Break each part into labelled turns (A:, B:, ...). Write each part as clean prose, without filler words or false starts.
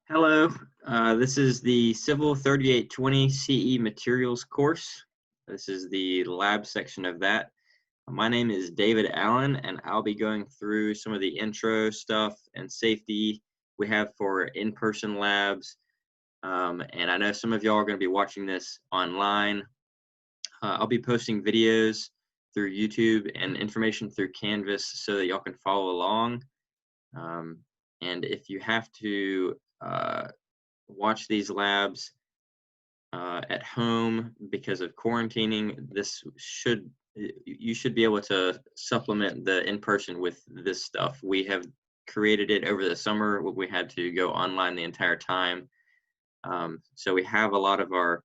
A: Hello, this is the Civil 3820 CE Materials course. This is the lab section of that. My name is David Allen, and I'll be going through some of the intro stuff and safety we have for in-person labs. And I know some of y'all are going to be watching this online. I'll be posting videos through YouTube and information through Canvas so that y'all can follow along. And if you have to watch these labs at home because of quarantining, you should be able to supplement the in-person with this stuff. We have created it over the summer. We had to go online the entire time. So we have a lot of our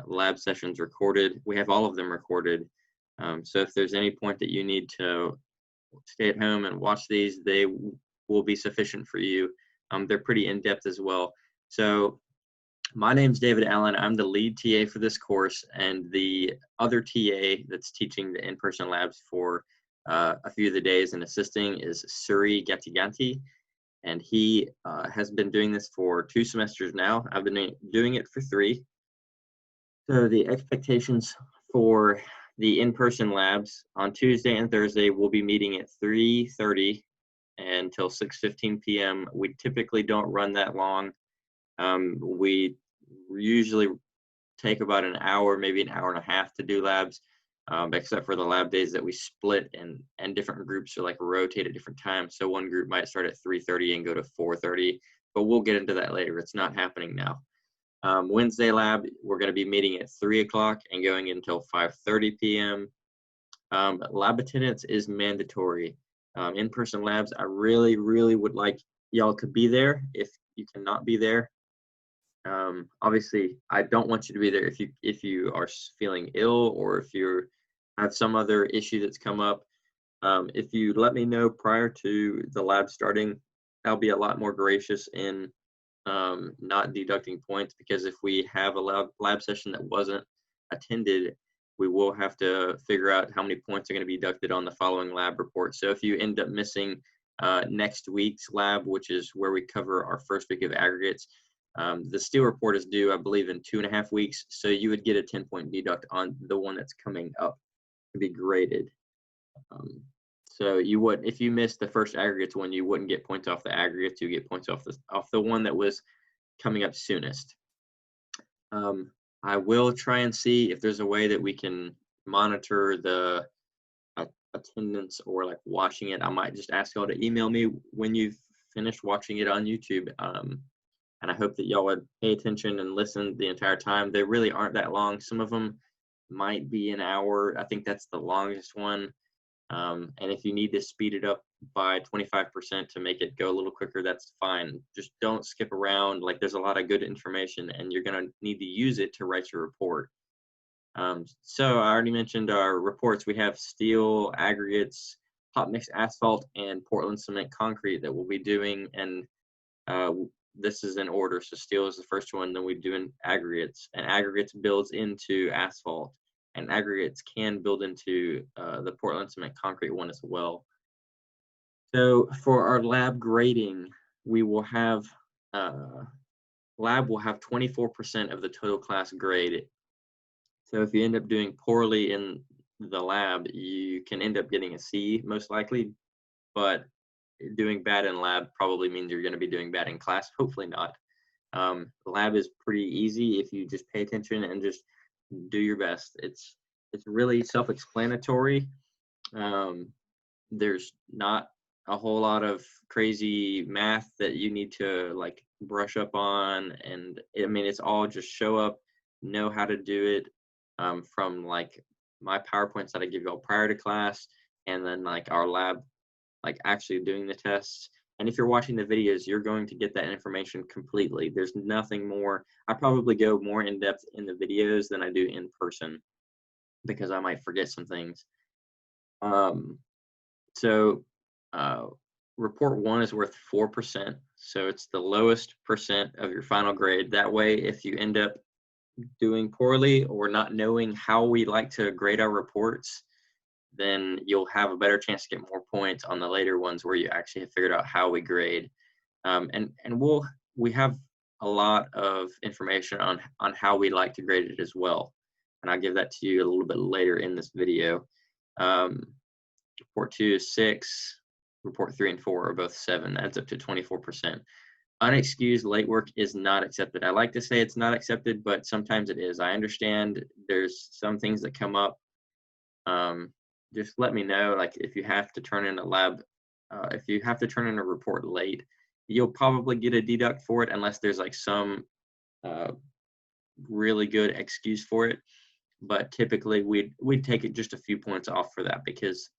A: lab sessions recorded. We have all of them recorded. So if there's any point that you need to stay at home and watch these, they will be sufficient for you. They're pretty in-depth as well. So my name's David Allen. I'm the lead TA for this course, and the other TA that's teaching the in-person labs for a few of the days and assisting is Suri Gatiganti, and he has been doing this for 2 semesters now. I've been doing it for 3. So the expectations for the in-person labs on Tuesday and Thursday will be meeting at 3:30 until 6:15 p.m. We typically don't run that long. We usually take about an hour, maybe an hour and a half to do labs, except for the lab days that we split and different groups are like rotate at different times. So one group might start at 3:30 and go to 4:30, but we'll get into that later. It's not happening now. Wednesday lab, we're going to be meeting at 3 o'clock and going until 5:30 p.m. Lab attendance is mandatory. In-person labs, I really would like y'all to be there. If you cannot be there, obviously I don't want you to be there if you are feeling ill or if you have some other issue that's come up. If you let me know prior to the lab starting, I'll be a lot more gracious in not deducting points, because if we have a lab session that wasn't attended, we will have to figure out how many points are going to be deducted on the following lab report. So if you end up missing next week's lab, which is where we cover our first week of aggregates, the steel report is due, I believe, in 2.5 weeks. So you would get a 10-point deduct on the one that's coming up to be graded. So you would, if you missed the first aggregates one, you wouldn't get points off the aggregates. You get points off the one that was coming up soonest. I will try and see if there's a way that we can monitor the attendance or like watching it. I might just ask y'all to email me when you've finished watching it on YouTube. And I hope that y'all would pay attention and listen the entire time. They really aren't that long. Some of them might be an hour. I think that's the longest one. And if you need to speed it up by 25% to make it go a little quicker, that's fine. Just don't skip around. Like, there's a lot of good information and you're going to need to use it to write your report. So I already mentioned our reports. We have steel, aggregates, hot mix asphalt, and Portland cement concrete that we'll be doing. And this is in order. So steel is the first one, then we do in aggregates, and aggregates builds into asphalt, and aggregates can build into the Portland cement concrete one as well. So for our lab grading, we will have lab will have 24% of the total class grade. So if you end up doing poorly in the lab, you can end up getting a C most likely, but doing bad in lab probably means you're going to be doing bad in class. Hopefully not. Lab is pretty easy if you just pay attention and just do your best. It's really self-explanatory. There's not a whole lot of crazy math that you need to like brush up on, and I mean, it's all just show up, know how to do it, from like my PowerPoints that I give y'all prior to class, and then like our lab, like actually doing the tests. And if you're watching the videos, you're going to get that information completely. There's nothing more. I probably go more in depth in the videos than I do in person because I might forget some things. So report 1 is worth 4%. So it's the lowest percent of your final grade. That way, if you end up doing poorly or not knowing how we like to grade our reports, then you'll have a better chance to get more points on the later ones where you actually have figured out how we grade. And we'll we have a lot of information on how we like to grade it as well. And I'll give that to you a little bit later in this video. Um, report 2 is 6, report 3 and 4 are both 7, adds up to 24%. Unexcused late work is not accepted. I like to say it's not accepted, but sometimes it is. I understand there's some things that come up. Just let me know, like if you have to turn in a lab, if you have to turn in a report late, you'll probably get a deduct for it unless there's like some really good excuse for it. But typically we'd take it just a few points off for that, because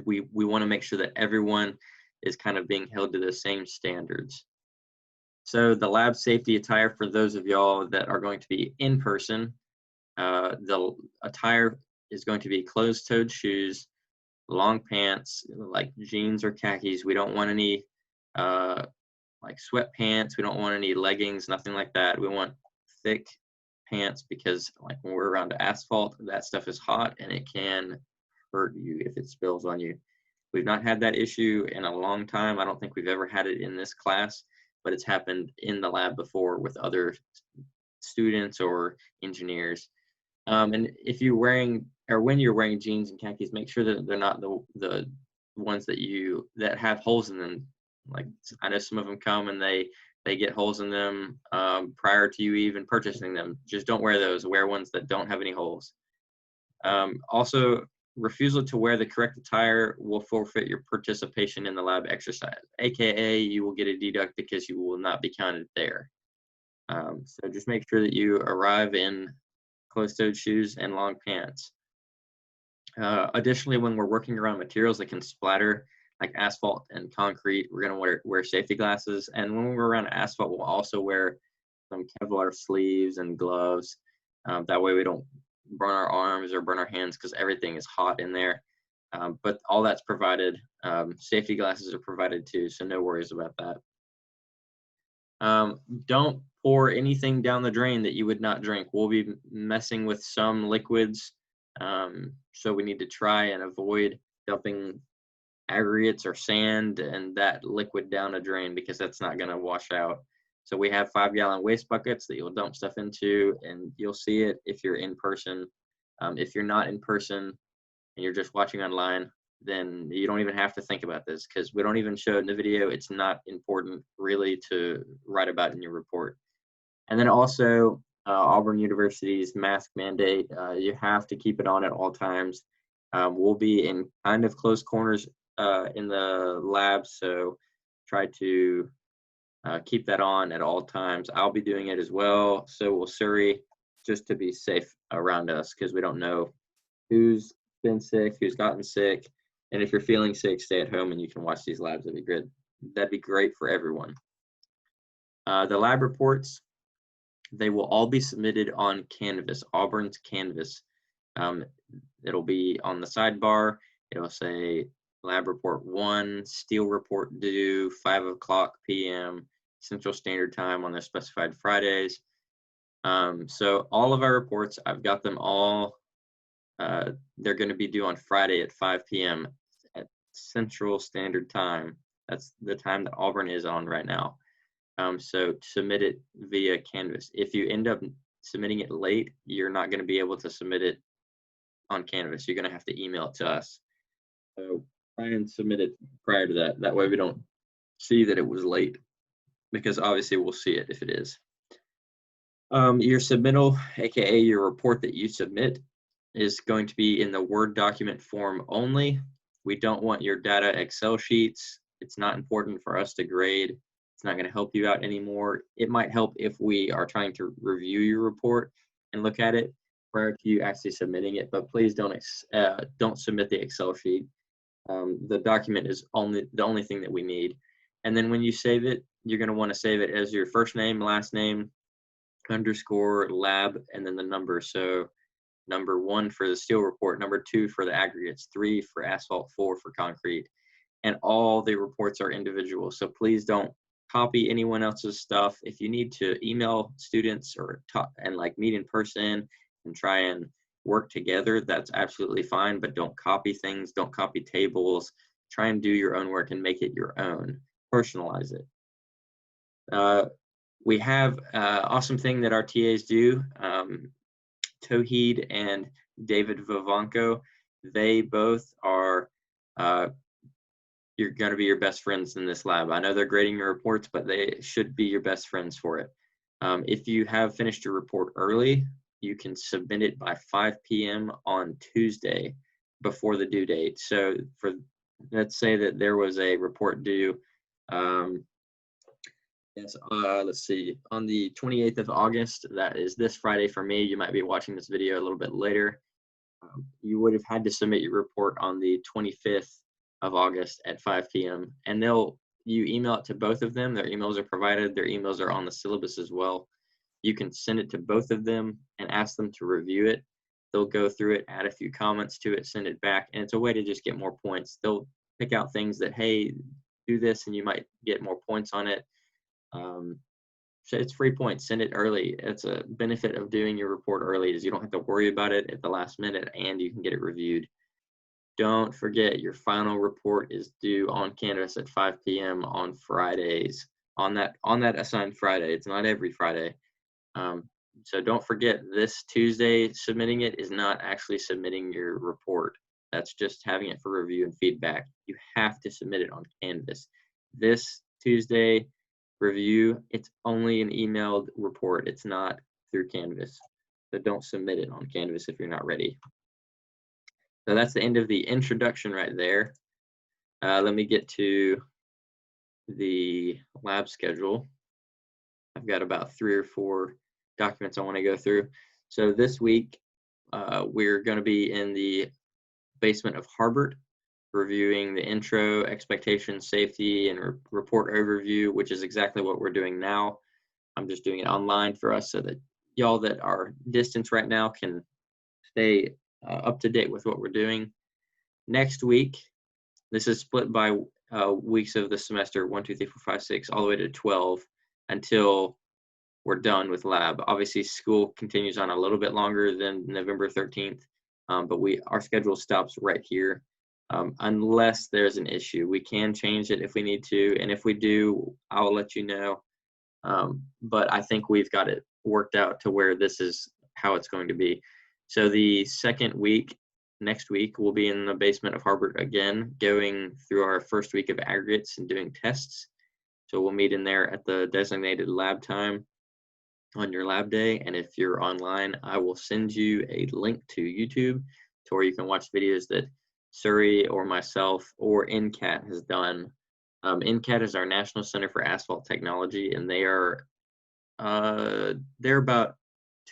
A: we want to make sure that everyone is kind of being held to the same standards. So the lab safety attire for those of y'all that are going to be in person, the attire is going to be closed-toed shoes, long pants, like jeans or khakis. We don't want any like sweatpants. We don't want any leggings, nothing like that. We want thick pants, because like when we're around asphalt, that stuff is hot and it can hurt you if it spills on you. We've not had that issue in a long time. I don't think we've ever had it in this class, but it's happened in the lab before with other students or engineers. And if you're wearing, or when you're wearing jeans and khakis, make sure that they're not the ones that have holes in them. Like I know some of them come and they get holes in them prior to you even purchasing them. Just don't wear those. Wear ones that don't have any holes. Also, refusal to wear the correct attire will forfeit your participation in the lab exercise, aka you will get a deduct because you will not be counted there. So just make sure that you arrive in closed-toed shoes and long pants. Additionally, when we're working around materials that can splatter, like asphalt and concrete, we're going to wear safety glasses. And when we're around asphalt, we'll also wear some Kevlar sleeves and gloves. That way we don't burn our arms or burn our hands, because everything is hot in there. But all that's provided. Safety glasses are provided too, so no worries about that. Don't pour anything down the drain that you would not drink. We'll be messing with some liquids, so we need to try and avoid dumping aggregates or sand and that liquid down a drain, because that's not going to wash out. So we have 5-gallon waste buckets that you'll dump stuff into, and you'll see it if you're in person. If you're not in person and you're just watching online, then you don't even have to think about this, because we don't even show it in the video. It's not important really to write about in your report. And then also Auburn University's mask mandate, you have to keep it on at all times. We'll be in kind of close corners in the lab, so try to keep that on at all times. I'll be doing it as well, so will Surrey, just to be safe around us, because we don't know who's been sick, who's gotten sick. And if you're feeling sick, stay at home and you can watch these labs. That'd be good. That'd be great for everyone. The lab reports, they will all be submitted on Canvas, Auburn's Canvas. It'll be on the sidebar. It'll say lab report 1, steel report due 5:00 p.m. Central Standard Time on their specified Fridays. So all of our reports, I've got them all. They're going to be due on Friday at 5 p.m. at Central Standard Time. That's the time that Auburn is on right now. So submit it via Canvas. If you end up submitting it late, you're not going to be able to submit it on Canvas. You're going to have to email it to us. So try and submit it prior to that. That way we don't see that it was late, because obviously we'll see it if it is. Your submittal, aka your report that you submit, is going to be in the Word document form only. We don't want your data Excel sheets. It's not important for us to grade. It's not going to help you out anymore. It might help if we are trying to review your report and look at it prior to you actually submitting it, but please don't submit the Excel sheet. The document is the only thing that we need. And then when you save it, you're going to want to save it as your first name, last name, underscore, lab, and then the number. So number 1 for the steel report, number 2 for the aggregates, 3 for asphalt, 4 for concrete. And all the reports are individual. So please don't copy anyone else's stuff. If you need to email students or talk and like meet in person and try and work together, that's absolutely fine, but don't copy things, don't copy tables. Try and do your own work and make it your own. Personalize it. We have awesome thing that our TAs do. Tauhid and David Vivanco, they both are you're going to be your best friends in this lab. I know they're grading your reports, but they should be your best friends for it. If you have finished your report early, you can submit it by 5 p.m. on Tuesday before the due date. So let's say that there was a report due, let's see, on the 28th of August, that is this Friday for me. You might be watching this video a little bit later. You would have had to submit your report on the 25th of August at 5 p.m. and you email it to both of them. Their emails are provided. Their emails are on the syllabus as well. You can send it to both of them and ask them to review it. They'll go through it, add a few comments to it, send it back, and it's a way to just get more points. They'll pick out things that, hey, do this and you might get more points on it. So it's free points. Send it early. It's a benefit of doing your report early is you don't have to worry about it at the last minute and you can get it reviewed. Don't forget your final report is due on Canvas at 5 p.m. on Fridays. On that assigned Friday. It's not every Friday. So don't forget this Tuesday submitting it is not actually submitting your report. That's just having it for review and feedback. You have to submit it on Canvas. This Tuesday review, it's only an emailed report. It's not through Canvas. So don't submit it on Canvas if you're not ready. So that's the end of the introduction right there. Let me get to the lab schedule. I've got about 3 or 4 documents I want to go through. So this week, we're going to be in the basement of Harbert, reviewing the intro, expectations, safety, and report overview, which is exactly what we're doing now. I'm just doing it online for us so that y'all that are distant right now can stay up to date with what we're doing. Next week, this is split by weeks of the semester, 1, 2, 3, 4, 5, 6, all the way to 12 until we're done with lab. Obviously, school continues on a little bit longer than November 13th, but our schedule stops right here. Unless there's an issue. We can change it if we need to, and if we do, I'll let you know. But I think we've got it worked out to where this is how it's going to be. So the second week, next week, we'll be in the basement of Harbert again, going through our first week of aggregates and doing tests. So we'll meet in there at the designated lab time on your lab day, and if you're online, I will send you a link to YouTube to where you can watch videos that Surrey or myself or NCAT has done. NCAT is our National Center for Asphalt Technology, and they're about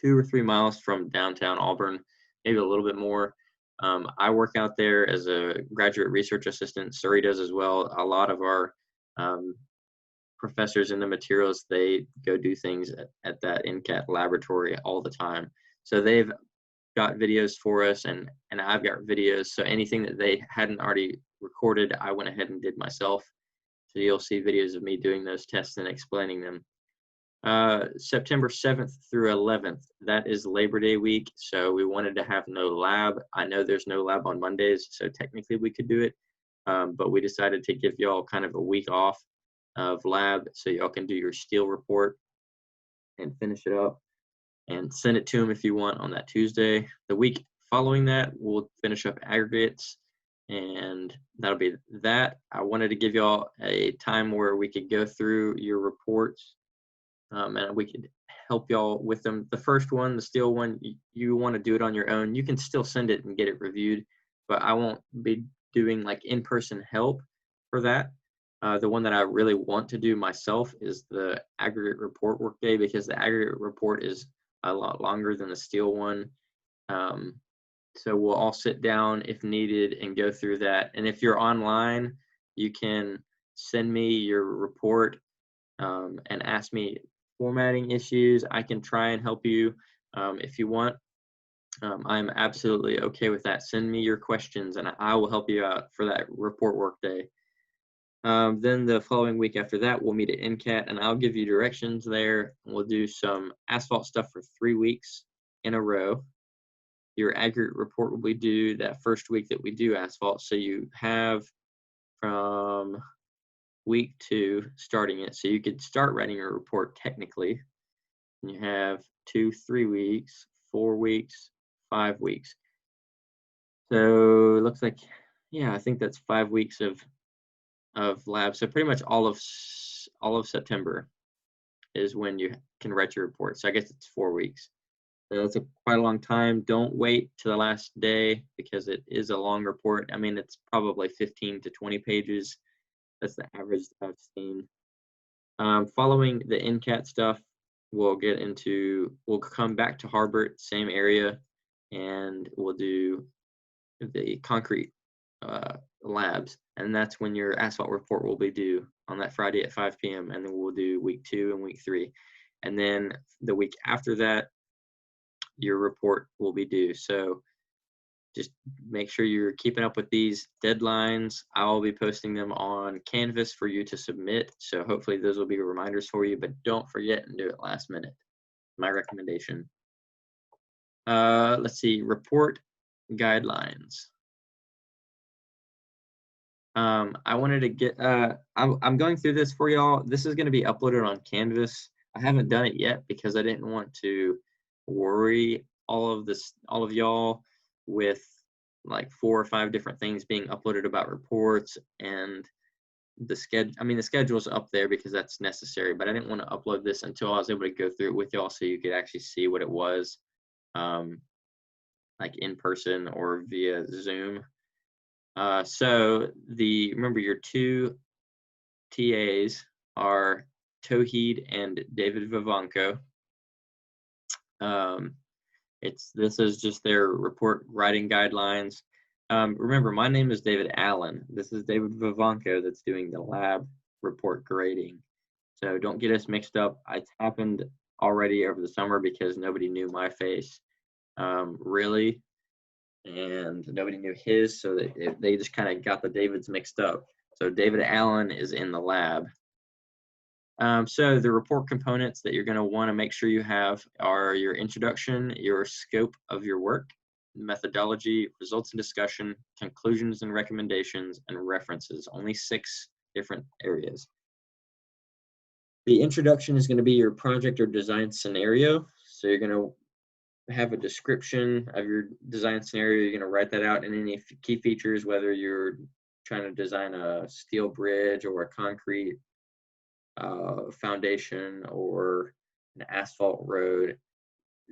A: 2 or 3 miles from downtown Auburn, maybe a little bit more. I work out there as a graduate research assistant. Surrey does as well. A lot of our professors in the materials, they go do things at that NCAT laboratory all the time. So they've got videos for us, and I've got videos. So anything that they hadn't already recorded, I went ahead and did myself. So you'll see videos of me doing those tests and explaining them. September 7th through 11th, that is Labor Day week. So we wanted to have no lab. I know there's no lab on Mondays, so technically we could do it. But we decided to give y'all kind of a week off of lab so y'all can do your steel report and finish it up and send it to them if you want on that Tuesday. The week following that, we'll finish up aggregates, and that'll be that. I wanted to give y'all a time where we could go through your reports, and we could help y'all with them. The first one, the steel one, you want to do it on your own. You can still send it and get it reviewed, but I won't be doing like in-person help for that. The one that I really want to do myself is the aggregate report workday, because the aggregate report is a lot longer than the steel one. So we'll all sit down if needed and go through that. And if you're online, you can send me your report and ask me formatting issues. I can try and help you if you want. I'm absolutely okay with that. Send me your questions and I will help you out for that report workday. Then the following week after that, we'll meet at NCAT, and I'll give you directions there. We'll do some asphalt stuff for 3 weeks in a row. Your aggregate report will be due that first week that we do asphalt. So you have from week 2 starting it. So you could start writing your report technically. And you have 2, 3 weeks, 4 weeks, 5 weeks. So it looks like, yeah, I think that's 5 weeks of lab. So pretty much all of September is when you can write your report. So I guess it's 4 weeks. So that's quite a long time. Don't wait to the last day because it is a long report. I mean, it's probably 15 to 20 pages. That's the average that I've seen. Following the NCAT stuff, we'll come back to Harbert, same area, and we'll do the concrete labs. And that's when your asphalt report will be due on that Friday at 5 p.m. And then we'll do week 2 and week 3. And then the week after that, your report will be due. So just make sure you're keeping up with these deadlines. I'll be posting them on Canvas for you to submit. So hopefully those will be reminders for you, but don't forget and do it last minute. My recommendation. Let's see, report guidelines. I wanted to get, I'm going through this for y'all. This is going to be uploaded on Canvas. I haven't done it yet because I didn't want to worry all of y'all with like 4 or 5 different things being uploaded about reports, and the schedule's up there because that's necessary, but I didn't want to upload this until I was able to go through it with y'all so you could actually see what it was, like in person or via Zoom. So remember your 2 TAs are Tauhid and David Vivanco. This is just their report writing guidelines. Remember, my name is David Allen. This is David Vivanco that's doing the lab report grading. So don't get us mixed up. It's happened already over the summer because nobody knew my face, really, and nobody knew his, so they just kind of got the Davids mixed up. So David Allen is in the lab. So the report components that you're going to want to make sure you have are your introduction, your scope of your work, methodology, results and discussion, conclusions and recommendations, and references. Only 6 different areas. The introduction is going to be your project or design scenario. So you're going to have a description of your design scenario. You're going to write that out, and any key features, whether you're trying to design a steel bridge or a concrete foundation or an asphalt road.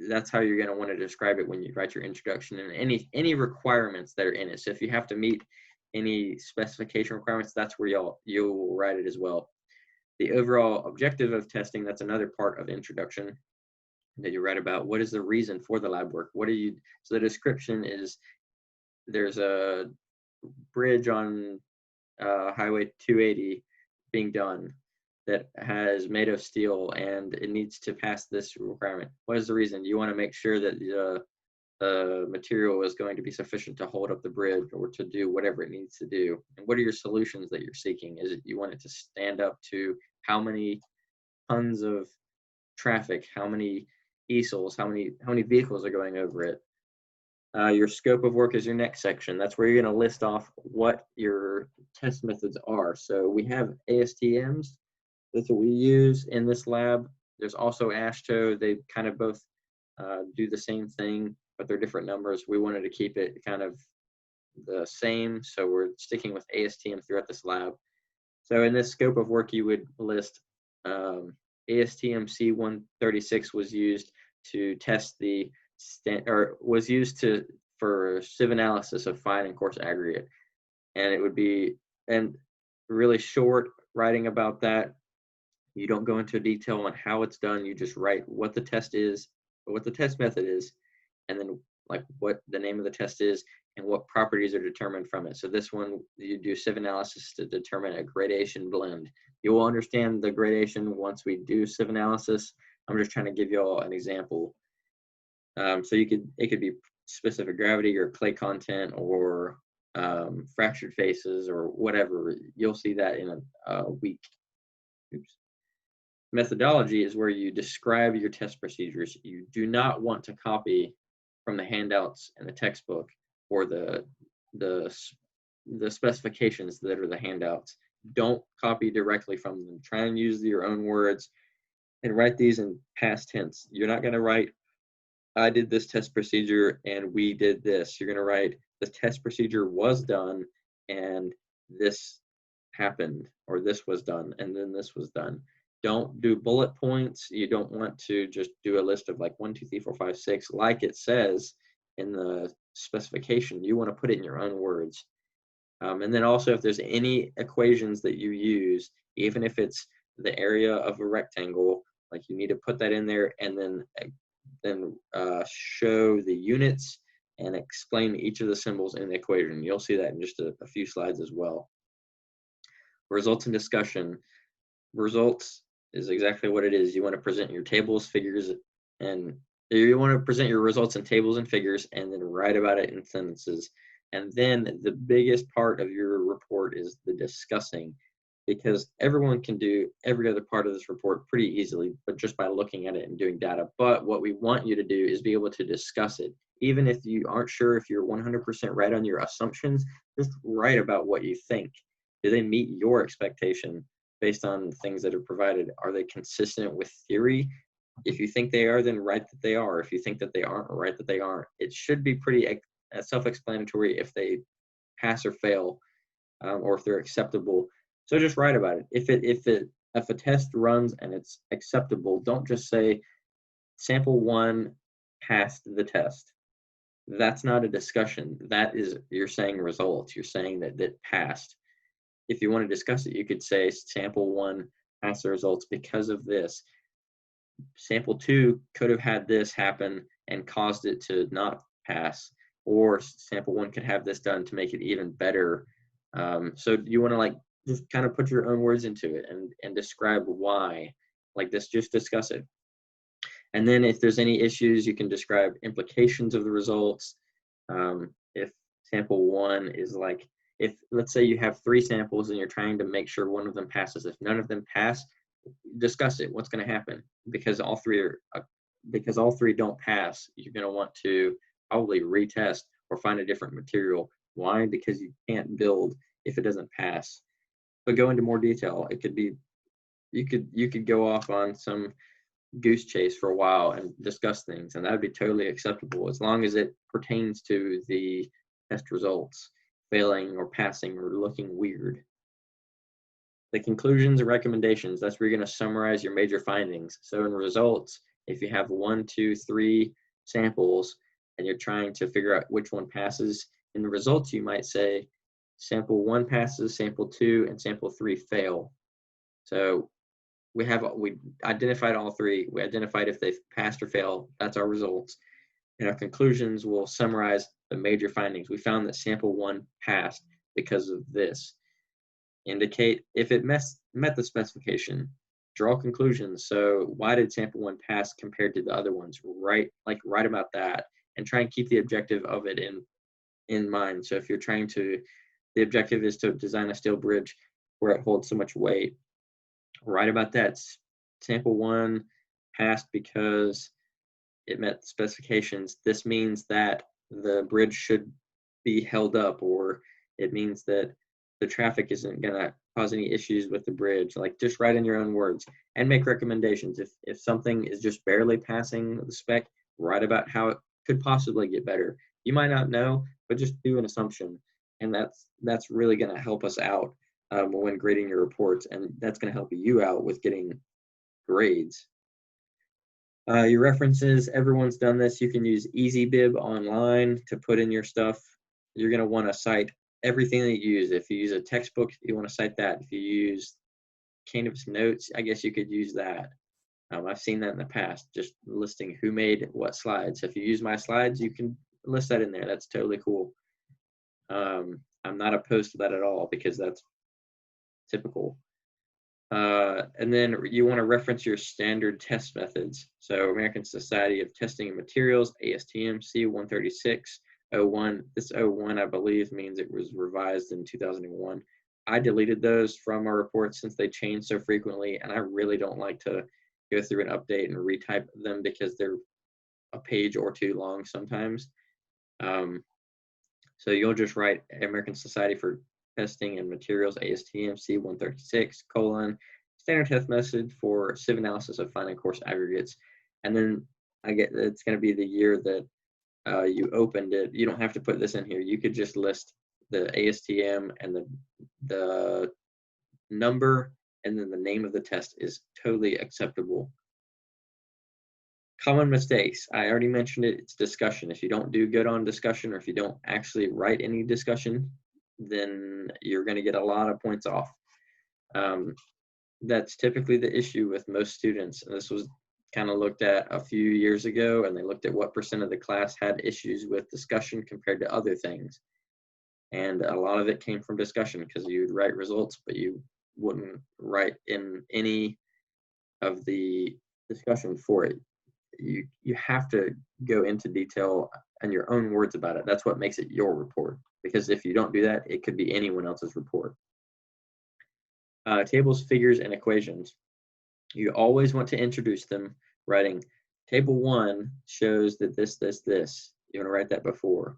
A: That's how you're going to want to describe it when you write your introduction, and any requirements that are in it. So if you have to meet any specification requirements, that's where you'll write it as well. The overall objective of testing, that's another part of introduction that you write about. What is the reason for the lab work? So the description is, there's a bridge on Highway 280 being done that has made of steel, and it needs to pass this requirement. What is the reason? You want to make sure that the material is going to be sufficient to hold up the bridge or to do whatever it needs to do. And what are your solutions that you're seeking? Is it you want it to stand up to how many tons of traffic, how many easels, how many vehicles are going over it? Your scope of work is your next section. That's where you're going to list off what your test methods are. So we have ASTMs. That's what we use in this lab. There's also AASHTO. They kind of both do the same thing, but they're different numbers. We wanted to keep it kind of the same, so we're sticking with ASTM throughout this lab. So in this scope of work, you would list ASTM C136 was used to test for sieve analysis of fine and coarse aggregate, and it would be really short writing about that. You don't go into detail on how it's done. You just write what the test is, what the test method is, and then like what the name of the test is and what properties are determined from it. So this one, you do sieve analysis to determine a gradation blend. You will understand the gradation once we do sieve analysis. I'm just trying to give you all an example. So it could be specific gravity or clay content or fractured faces or whatever. You'll see that in a week. Oops. Methodology is where you describe your test procedures. You do not want to copy from the handouts in the textbook or the specifications that are the handouts. don't copy directly from them. Try and use your own words and write these in past tense. You're not going to write, I did this test procedure and we did this. You're going to write, the test procedure was done and this happened, or this was done and then this was done. Don't do bullet points. You don't want to just do a list of like 1, 2, 3, 4, 5, 6, like it says in the specification. You want to put it in your own words. And then also, if there's any equations that you use, even if it's the area of a rectangle, like you need to put that in there and then show the units and explain each of the symbols in the equation. You'll see that in just a few slides as well. Results and discussion. Results is exactly what it is. You want to present your tables, figures, and you want to present your results in tables and figures and then write about it in sentences. And then the biggest part of your report is the discussing, because everyone can do every other part of this report pretty easily, but just by looking at it and doing data. But what we want you to do is be able to discuss it. Even if you aren't sure if you're 100% right on your assumptions, just write about what you think. Do they meet your expectation based on things that are provided? Are they consistent with theory? If you think they are, then write that they are. If you think that they aren't, write that they aren't. It should be pretty self-explanatory if they pass or fail, or if they're acceptable. So just write about it. If a test runs and it's acceptable, don't just say sample 1 passed the test. That's not a discussion. That is, you're saying results. You're saying that passed. If you want to discuss it, you could say sample 1 passed the results because of this. Sample 2 could have had this happen and caused it to not pass, or sample 1 could have this done to make it even better. So you want to like just kind of put your own words into it and describe why. Like this, just discuss it. And then if there's any issues, you can describe implications of the results. If sample 1 is like, if let's say you have 3 samples and you're trying to make sure one of them passes, if none of them pass, discuss it. What's going to happen? Because all three don't pass, you're going to want to probably retest or find a different material. Why? Because you can't build if it doesn't pass. But go into more detail. It could be, you could go off on some goose chase for a while and discuss things, and that would be totally acceptable as long as it pertains to the test results. Failing or passing or looking weird. The conclusions and recommendations, that's where you're going to summarize your major findings. So in results, if you have 1, 2, 3 samples and you're trying to figure out which one passes, in the results you might say sample 1 passes, sample 2 and sample 3 fail. So we identified all 3. We identified if they've passed or failed. That's our results. And our conclusions will summarize the major findings. We found that sample 1 passed because of this. Indicate if it met the specification. Draw conclusions. So why did sample 1 pass compared to the other ones? Write about that and try and keep the objective of it in mind. So if you're trying to, the objective is to design a steel bridge where it holds so much weight, write about that. Sample 1 passed because it met specifications. This means that the bridge should be held up, or it means that the traffic isn't going to cause any issues with the bridge. Like, just write in your own words and make recommendations. If something is just barely passing the spec, write about how it could possibly get better. You might not know, but just do an assumption. And that's really going to help us out when grading your reports, and that's going to help you out with getting grades. Your references, everyone's done this. You can use EasyBib online to put in your stuff. You're going to want to cite everything that you use. If you use a textbook, you want to cite that. If you use Canvas Notes, I guess you could use that. I've seen that in the past, just listing who made what slides. So if you use my slides, you can list that in there. That's totally cool. I'm not opposed to that at all because that's typical. And then you want to reference your standard test methods. So American Society of Testing and Materials, ASTM C136-01. This 01, I believe, means it was revised in 2001. I deleted those from our reports since they change so frequently, and I really don't like to go through and update and retype them because they're a page or 2 long sometimes. So you'll just write American Society for testing and materials, ASTM C136, standard test method for sieve analysis of final course aggregates. And then it's going to be the year that you opened it. You don't have to put this in here. You could just list the ASTM and the number, and then the name of the test is totally acceptable. Common mistakes. I already mentioned it. It's discussion. If you don't do good on discussion, or if you don't actually write any discussion, then you're going to get a lot of points off. That's typically the issue with most students. And this was kind of looked at a few years ago, and they looked at what % of the class had issues with discussion compared to other things. And a lot of it came from discussion, because you'd write results, but you wouldn't write in any of the discussion for it. You have to go into detail and your own words about it. That's what makes it your report, because if you don't do that, it could be anyone else's report. Tables, figures, and equations. You always want to introduce them, writing table 1 shows that this. You want to write that before.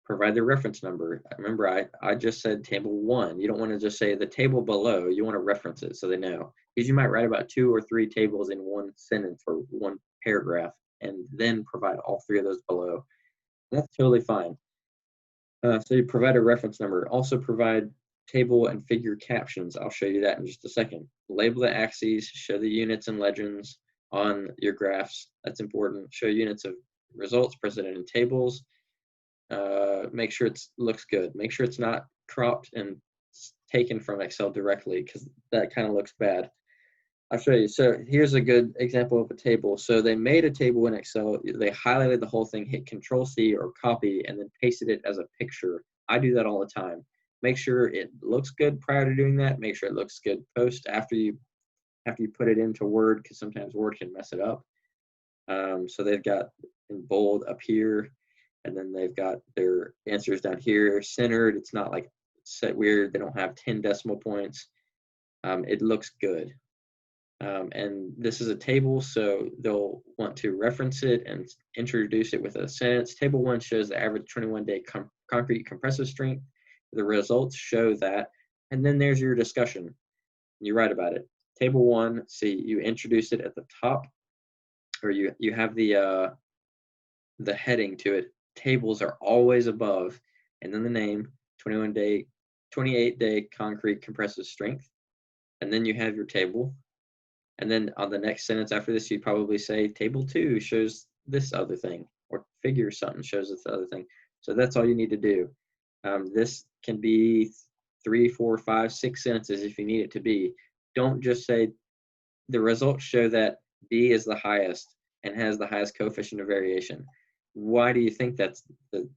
A: Provide the reference number. Remember, I just said table 1. You don't want to just say the table below. You want to reference it so they know, because you might write about 2 or 3 tables in one sentence or one paragraph, and then provide all 3 of those below. And that's totally fine. So you provide a reference number. Also provide table and figure captions. I'll show you that in just a second. Label the axes, show the units and legends on your graphs. That's important. Show units of results presented in tables. Make sure it looks good. Make sure it's not cropped and taken from Excel directly, because that kind of looks bad. I'll show you. So here's a good example of a table. So they made a table in Excel. They highlighted the whole thing, hit Control-C or copy, and then pasted it as a picture. I do that all the time. Make sure it looks good prior to doing that. Make sure it looks good after you put it into Word, because sometimes Word can mess it up. So they've got in bold up here, and then they've got their answers down here centered. It's not like set weird. They don't have 10 decimal points. It looks good. And this is a table, so they'll want to reference it and introduce it with a sentence. Table 1 shows the average 21-day concrete compressive strength. The results show that, and then there's your discussion. You write about it. Table 1, see, you introduce it at the top, or you have the heading to it. Tables are always above, and then the name, 28-day concrete compressive strength, and then you have your table. And then on the next sentence after this, you'd probably say table 2 shows this other thing, or figure something shows this other thing. So that's all you need to do. This can be 3, 4, 5, 6 sentences if you need it to be. Don't just say the results show that B is the highest and has the highest coefficient of variation. Why do you think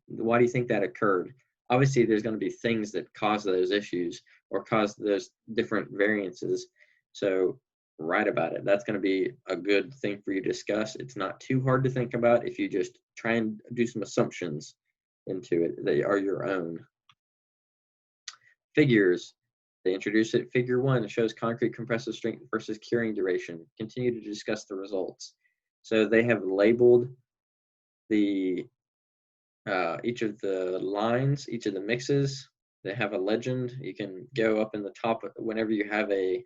A: why do you think that occurred? Obviously, there's going to be things that cause those issues or cause those different variances. So write about it. That's going to be a good thing for you to discuss. It's not too hard to think about if you just try and do some assumptions into it. They are your own. Figures. They introduce it. Figure 1 shows concrete compressive strength versus curing duration. Continue to discuss the results. So they have labeled the each of the lines, each of the mixes. They have a legend. You can go up in the top whenever you have a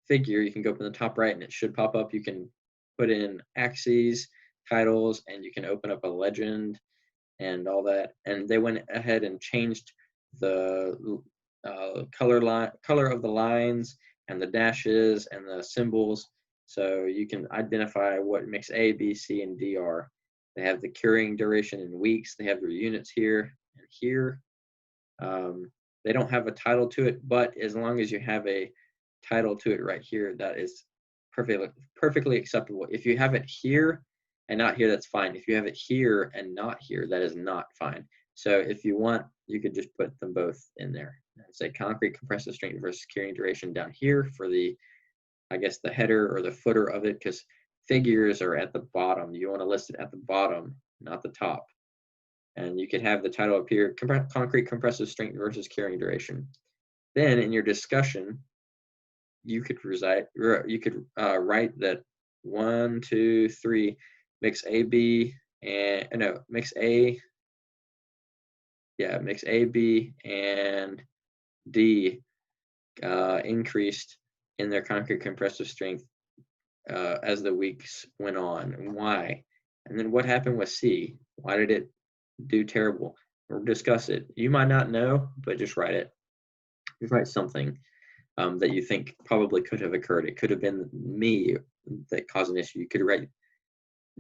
A: figure. You can go up in the top right, and it should pop up. You can put in axes, titles, and you can open up a legend and all that. And they went ahead and changed the color of the lines and the dashes and the symbols, so you can identify what mix A, B, C, and D are. They have the curing duration in weeks. They have their units here and here. They don't have a title to it, but as long as you have a title to it right here, that is perfectly acceptable. If you have it here and not here, that's fine. If you have it here and not here, that is not fine. So if you want, you could just put them both in there. Say concrete compressive strength versus curing duration down here for the, I guess, the header or the footer of it, because figures are at the bottom. You want to list it at the bottom, not the top. And you could have the title up here, concrete compressive strength versus curing duration. Then in your discussion, you could write that 1, 2, 3 mix A, B, and no, mix A, B, and D increased in their concrete compressive strength as the weeks went on. Why? And then what happened with C? Why did it do terrible? Or discuss it. You might not know, but just write it. Just write something that you think probably could have occurred. It could have been me that caused an issue. You could write,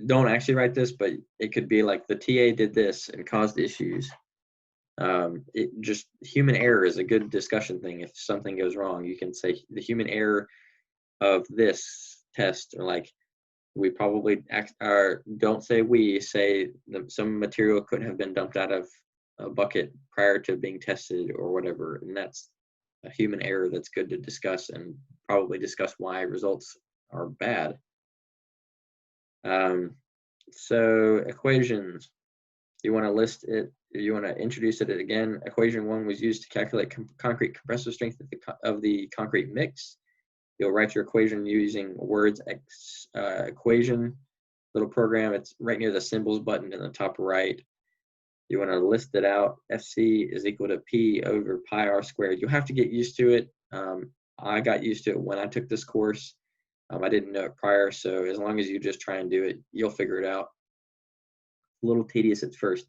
A: don't actually write this, but it could be like the TA did this and caused issues. It just, human error is a good discussion thing. If something goes wrong, you can say the human error of this test, or like, we probably don't say we, say some material couldn't have been dumped out of a bucket prior to being tested or whatever. And that's a human error that's good to discuss, and probably discuss why results are bad. So equations, you want to list it, you want to introduce it again. Equation 1 was used to calculate concrete compressive strength of the concrete mix. You'll write your equation using words equation little program. It's right near the symbols button in the top right. You want to list it out. FC is equal to P over pi r squared. You'll have to get used to it. I got used to it when I took this course. I didn't know it prior, so as long as you just try and do it, you'll figure it out. A little tedious at first.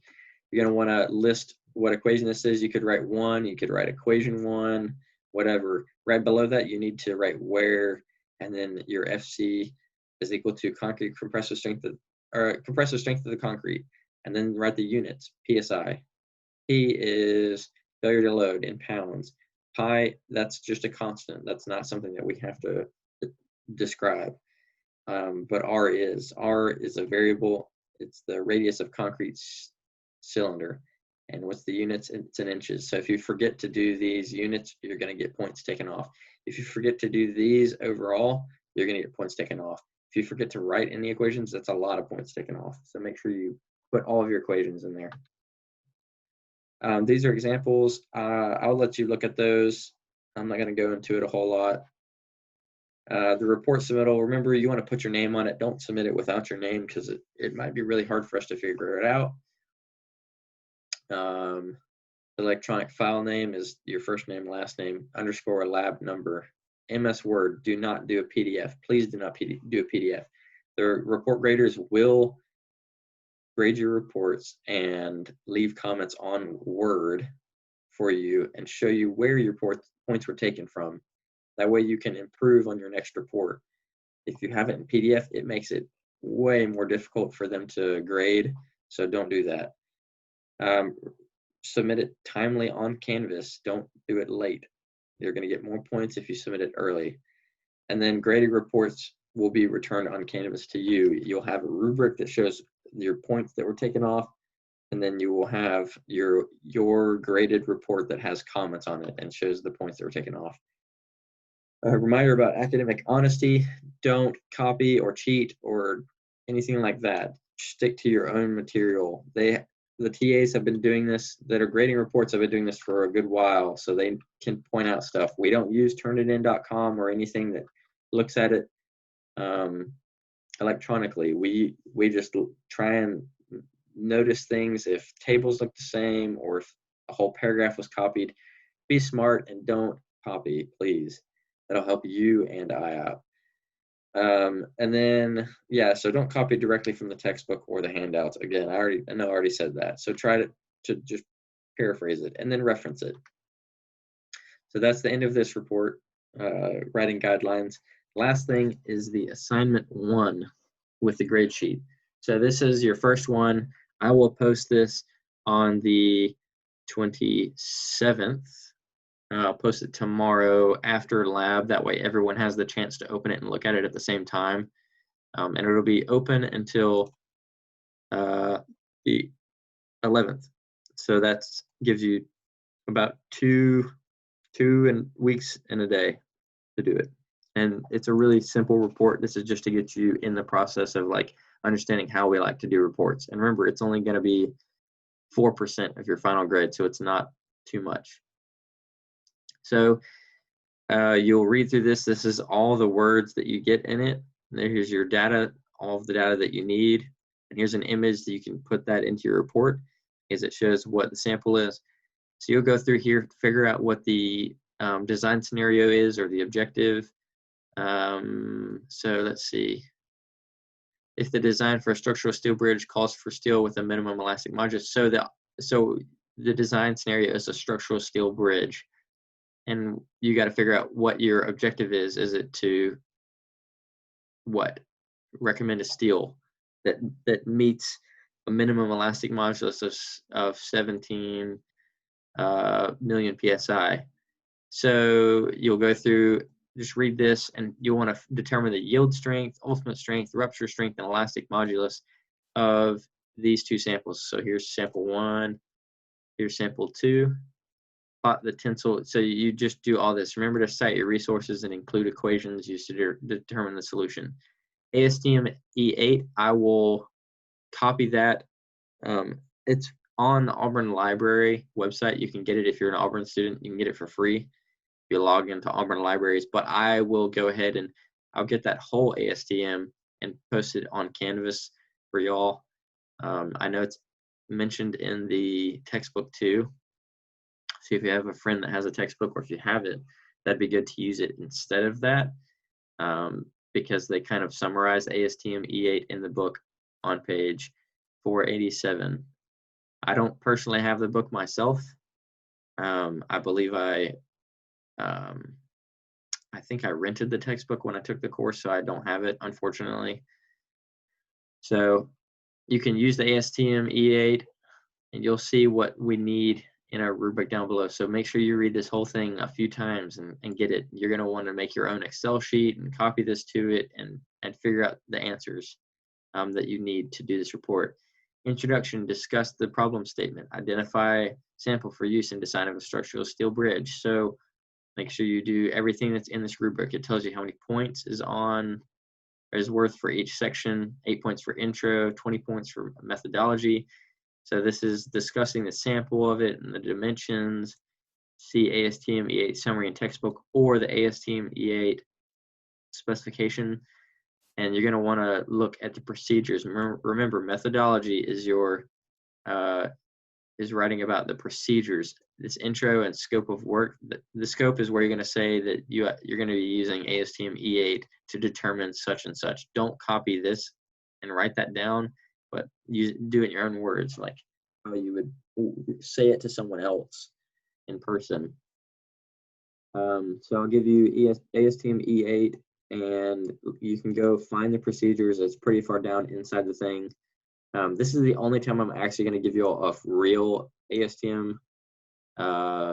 A: You're going to want to list what equation this is. You could write 1, you could write equation 1, whatever. Right below that, you need to write where, and then your FC is equal to concrete compressive strength of the concrete, and then write the units. PSI. P is failure to load in pounds. Pi, that's just a constant. That's not something that we have to describe. But R is a variable. It's the radius of concrete cylinder. And what's the units? It's in inches. So if you forget to do these units, you're going to get points taken off. If you forget to do these overall, you're going to get points taken off. If you forget to write any equations, that's a lot of points taken off. So make sure you put all of your equations in there. These are examples. I'll let you look at those. I'm not going to go into it a whole lot. The report submittal, remember, you want to put your name on it. Don't submit it without your name, because it might be really hard for us to figure it out. Electronic file name is your first name, last name, underscore lab number. MS Word, do not do a PDF. Please do not do a PDF. The report graders will grade your reports and leave comments on Word for you and show you where your points were taken from. That way you can improve on your next report. If you have it in PDF, it makes it way more difficult for them to grade, so don't do that. Submit it timely on Canvas. Don't do it late. You're going to get more points if you submit it early. And then graded reports will be returned on Canvas to you. You'll have a rubric that shows your points that were taken off, and then you will have your graded report that has comments on it and shows the points that were taken off. A reminder about academic honesty: don't copy or cheat or anything like that. Stick to your own material. The TAs have been doing this, that are grading reports, have been doing this for a good while, so they can point out stuff. We don't use turnitin.com or anything that looks at it electronically. We just try and notice things. If tables look the same, or if a whole paragraph was copied, be smart and don't copy, please. That'll help you and I out. And then, yeah, so don't copy directly from the textbook or the handouts. Again, I already said that. So try to just paraphrase it and then reference it. So that's the end of this report, writing guidelines. Last thing is the assignment 1 with the grade sheet. So this is your first one. I will post this on the 27th. I'll post it tomorrow after lab. That way everyone has the chance to open it and look at it at the same time. And it'll be open until the 11th. So that gives you about two weeks and a day to do it. And it's a really simple report. This is just to get you in the process of like understanding how we like to do reports. And remember, it's only going to be 4% of your final grade, so it's not too much. So you'll read through this. This is all the words that you get in it. Here's your data, all of the data that you need. And here's an image that you can put that into your report, as it shows what the sample is. So you'll go through here, figure out what the design scenario is or the objective. So let's see. If the design for a structural steel bridge calls for steel with a minimum elastic modulus, so the design scenario is a structural steel bridge, and you got to figure out what your objective is. Is it to recommend a steel that meets a minimum elastic modulus of 17 million psi? So you'll go through, just read this, and you'll want to determine the yield strength, ultimate strength, rupture strength, and elastic modulus of these two samples. So here's sample 1, here's sample 2. Plot the tensile. So you just do all this. Remember to cite your resources and include equations used to determine the solution. ASTM E8, I will copy that. It's on the Auburn Library website. You can get it if you're an Auburn student. You can get it for free. You log into Auburn Libraries, but I will go ahead and I'll get that whole ASTM and post it on Canvas for y'all. I know it's mentioned in the textbook too. So if you have a friend that has a textbook, or if you have it, that'd be good to use it instead of that, because they kind of summarize ASTM E8 in the book on page 487. I don't personally have the book myself. I believe I think I rented the textbook when I took the course, so I don't have it, unfortunately. So you can use the ASTM E8, and you'll see what we need in our rubric down below. So make sure you read this whole thing a few times and get it. You're going to want to make your own Excel sheet and copy this to it and figure out the answers that you need to do this report. Introduction, discuss the problem statement. Identify sample for use in design of a structural steel bridge. So make sure you do everything that's in this rubric. It tells you how many points is worth for each section, 8 points for intro, 20 points for methodology. So this is discussing the sample of it and the dimensions. See ASTM E8 summary and textbook, or the ASTM E8 specification. And you're going to want to look at the procedures. Remember, methodology is is writing about the procedures. This intro and scope of work. The scope is where you're going to say that you're going to be using ASTM E8 to determine such and such. Don't copy this and write that down, but you do it in your own words, like how you would say it to someone else in person. So I'll give you ASTM E8, and you can go find the procedures. It's pretty far down inside the thing. This is the only time I'm actually going to give you a real ASTM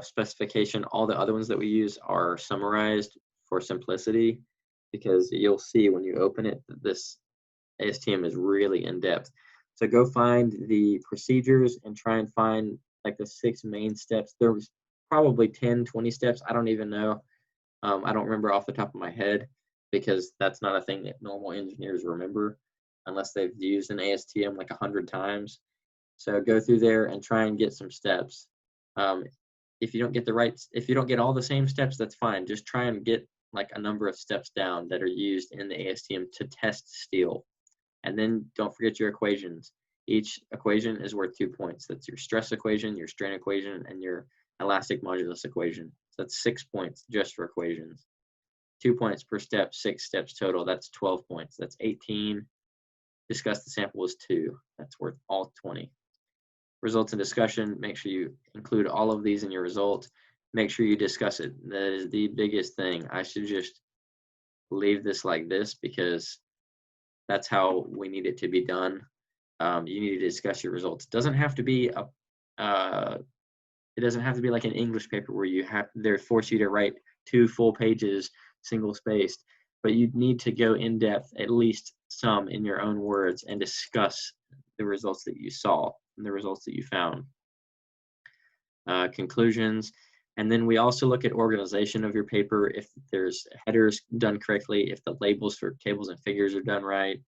A: specification. All the other ones that we use are summarized for simplicity, because you'll see when you open it that this ASTM is really in depth. So go find the procedures and try and find like the 6 main steps. There was probably 10, 20 steps. I don't even know. I don't remember off the top of my head, because that's not a thing that normal engineers remember unless they've used an ASTM like 100 times. So go through there and try and get some steps. If you don't get all the same steps, that's fine. Just try and get like a number of steps down that are used in the ASTM to test steel. And then don't forget your equations. Each equation is worth 2 points. That's your stress equation, your strain equation, and your elastic modulus equation. So that's 6 points just for equations. 2 points per step, 6 steps total. That's 12 points. That's 18. Discuss the sample was 2. That's worth all 20. Results and discussion. Make sure you include all of these in your result. Make sure you discuss it. That is the biggest thing. I should just leave this like this, because that's how we need it to be done. You need to discuss your results. It doesn't have to be like an English paper where they force you to write 2 full pages single spaced, but you need to go in depth, at least some, in your own words, and discuss the results that you saw and the results that you found. Conclusions. And then we also look at organization of your paper, if there's headers done correctly, if the labels for tables and figures are done right.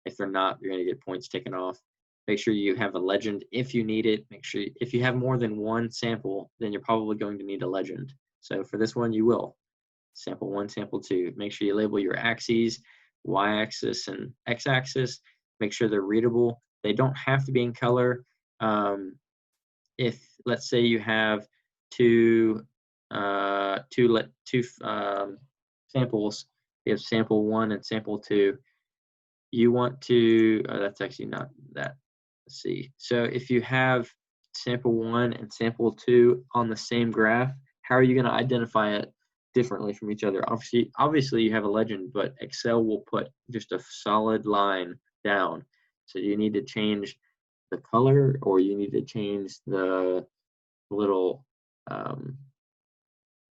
A: If they're not, you're going to get points taken off. Make sure you have a legend if you need it. Make sure if you have more than one sample, then you're probably going to need a legend. So for this one, you will. Sample 1, sample 2. Make sure you label your axes, y-axis and x-axis. Make sure they're readable. They don't have to be in color. If, let's say, you have two samples. You have sample 1 and sample 2. You want to, that's actually not that. Let's see. So if you have sample 1 and sample 2 on the same graph, how are you going to identify it differently from each other? Obviously you have a legend, but Excel will put just a solid line down. So you need to change the color, or you need to change the little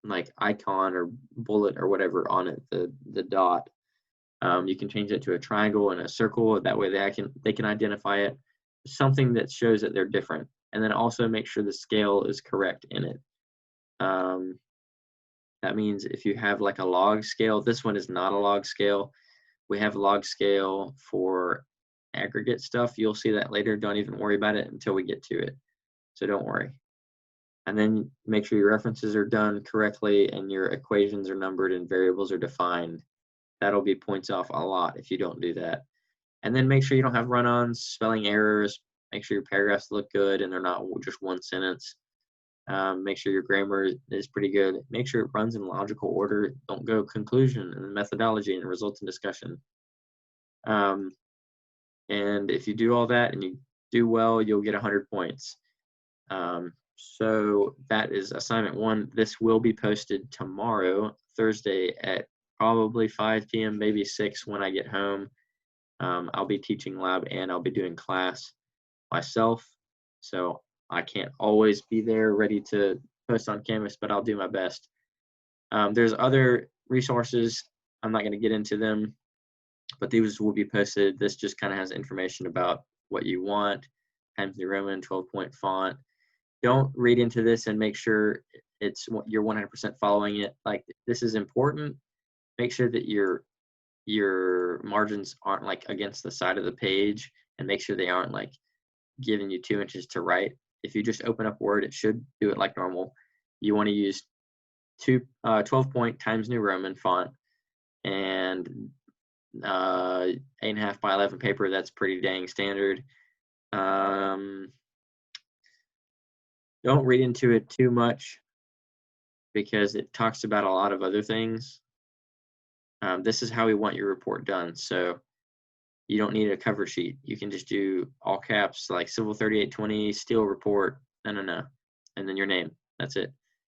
A: like icon or bullet or whatever on it, the dot. You can change it to a triangle and a circle. That way they can identify it, something that shows that they're different. And then also make sure the scale is correct in it. That means if you have like a log scale, this one is not a log scale. We have log scale for aggregate stuff. You'll see that later. Don't even worry about it until we get to it. So don't worry. And then make sure your references are done correctly and your equations are numbered and variables are defined. That'll be points off a lot if you don't do that. And then make sure you don't have run-ons, spelling errors. Make sure your paragraphs look good and they're not just one sentence. Make sure your grammar is pretty good. Make sure it runs in logical order. Don't go conclusion and methodology and results and discussion. And if you do all that and you do well, you'll get 100 points. So that is assignment 1. This will be posted tomorrow, Thursday at probably 5 p.m., maybe 6 when I get home. I'll be teaching lab and I'll be doing class myself. So I can't always be there ready to post on Canvas, but I'll do my best. There's other resources. I'm not going to get into them, but these will be posted. This just kind of has information about what you want, Times New Roman, 12-point font. Don't read into this and make sure you're 100% following it. Like, this is important. Make sure that your margins aren't like against the side of the page, and make sure they aren't like giving you 2 inches to write. If you just open up Word, it should do it like normal. You want to use 12-point Times New Roman font and 8.5 by 11 paper. That's pretty dang standard. Don't read into it too much because it talks about a lot of other things. This is how we want your report done. So you don't need a cover sheet. You can just do all caps, like CIVL 3820, Steel report, no. And then your name, that's it.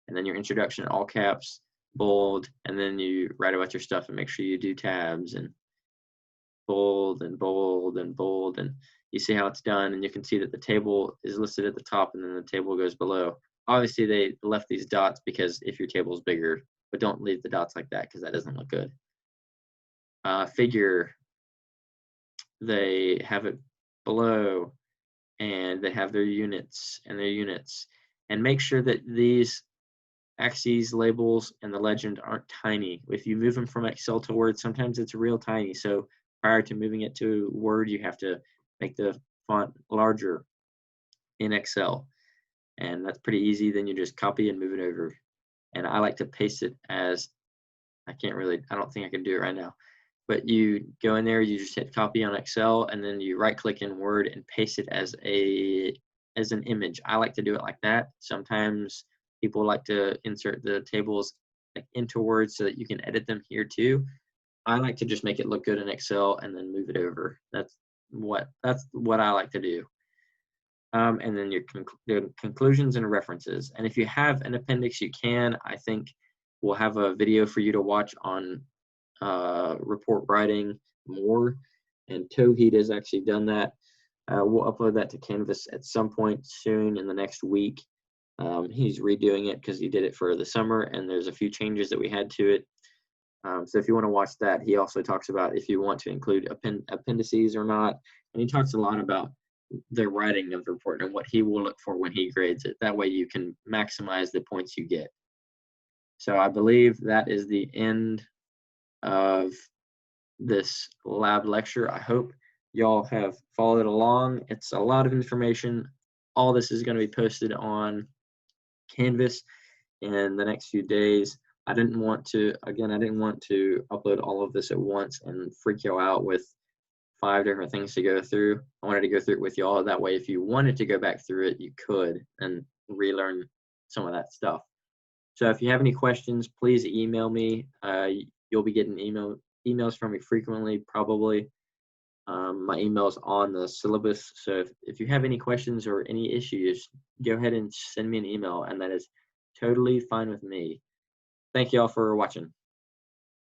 A: And then your introduction, all caps, bold, and then you write about your stuff and make sure you do tabs and bold and bold and bold. And you see how it's done, and you can see that the table is listed at the top and then the table goes below. Obviously they left these dots because if your table is bigger, but don't leave the dots like that because that doesn't look good. Figure, they have it below, and they have their units and make sure that these axes, labels, and the legend aren't tiny. If you move them from Excel to Word, sometimes it's real tiny. So prior to moving it to Word, you have to make the font larger in Excel, and that's pretty easy. Then you just copy and move it over. And I like to paste it as, I don't think I can do it right now, but you go in there, you just hit copy on Excel, and then you right click in Word and paste it as an image. I like to do it like that. Sometimes people like to insert the tables like into Word so that you can edit them here too. I like to just make it look good in Excel and then move it over. That's what I like to do. And then your conclusions and references. And if you have an appendix, you can. I think we'll have a video for you to watch on report writing more, and Towheed has actually done that. We'll upload that to Canvas at some point soon in the next week. He's redoing it because he did it for the summer, and there's a few changes that we had to it. So if you want to watch that, he also talks about if you want to include appendices or not, and he talks a lot about the writing of the report and what he will look for when he grades it. That way you can maximize the points you get. So I believe that is the end of this lab lecture. I hope y'all have followed along. It's a lot of information. All this is going to be posted on Canvas in the next few days. I didn't want to upload all of this at once and freak y'all out with 5 different things to go through. I wanted to go through it with y'all. That way, if you wanted to go back through it, you could and relearn some of that stuff. So if you have any questions, please email me. You'll be getting emails from me frequently, probably. My email is on the syllabus. So if you have any questions or any issues, go ahead and send me an email, and that is totally fine with me. Thank you all for watching.